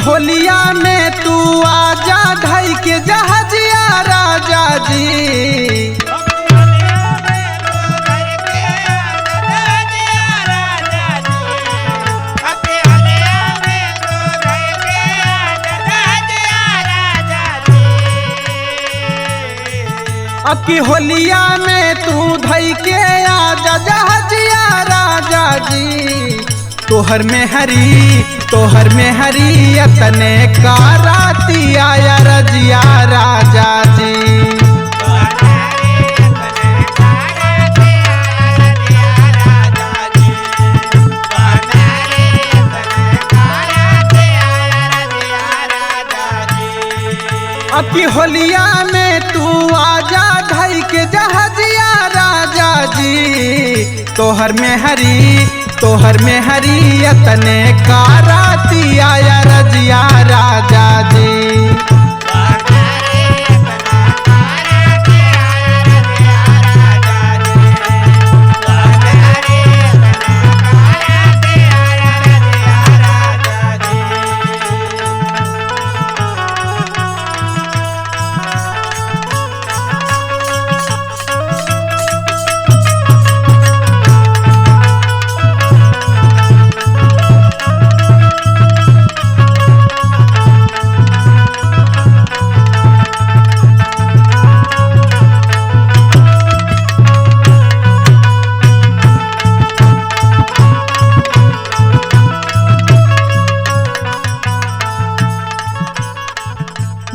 होलिया में तू आजा ढाई के जहाजिया राजा जी। अब की होलिया में तू धई के आजा जहाजिया राजा जी। तोहर में हरी तने काराती आया रजिया राजा जी। अब की होलिया में तू आजा ढाई के जहाजिया राजा जी। तोहर में हरी तने काराती आया रजिया राजा जी।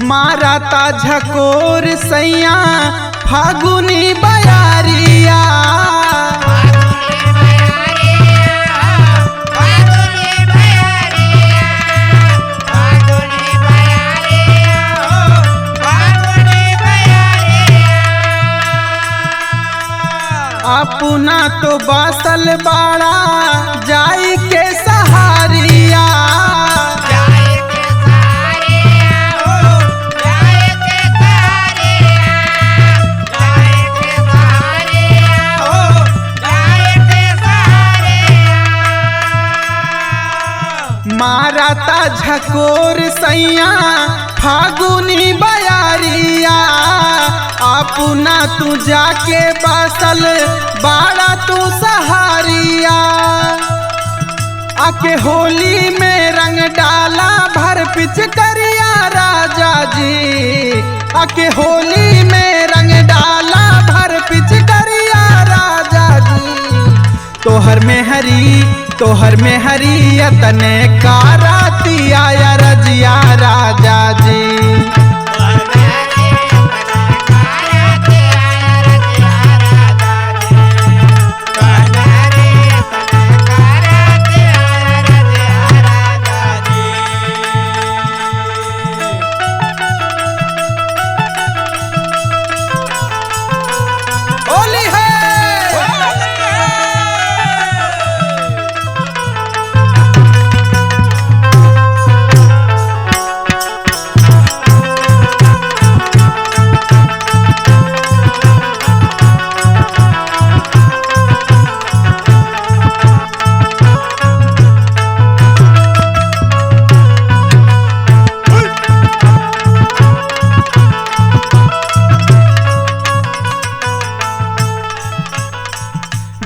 माराता झकोर सैया फागुनी बयारिया। अपना तो बासल बाड़ा जाई के सहारिया। माराता झकोर सैया फागुनी बयारिया। अपना तू जाके बासल बाड़ा तू सहारिया। आके होली में रंग डाला भर पिचकरिया राजा जी। आके होली में रंग डाला भर पिचकरिया राजा जी। तोहर में हरी तने काराती आया रजिया राजा जी।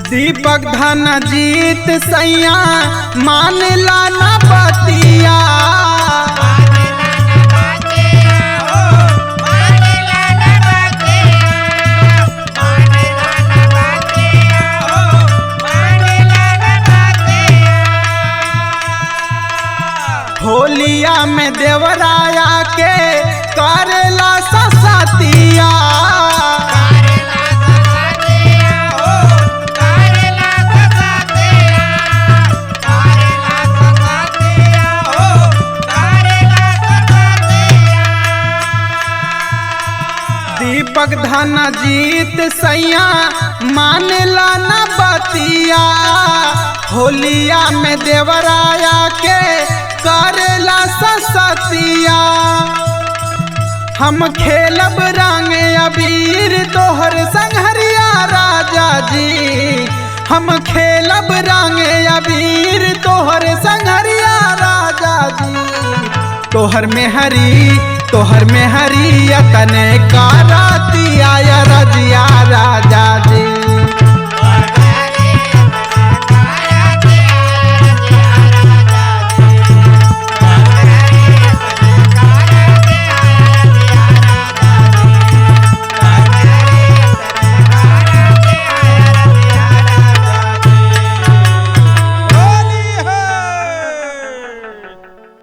दीपक धन जीत सैया मान लाना बतिया। होलिया में देवराया के करेला ससतिया। दीपक धन जीत सैया मान लाना बतिया। होलिया में देवराया के करेला ससतिया। हम खेलब रंग अबीर तोहर संघरिया राजा जी। हम खेलब रंग अबीर तोहर संघरिया राजा जी। तोहर में हरी तने कराती आया रजिया राजा जी।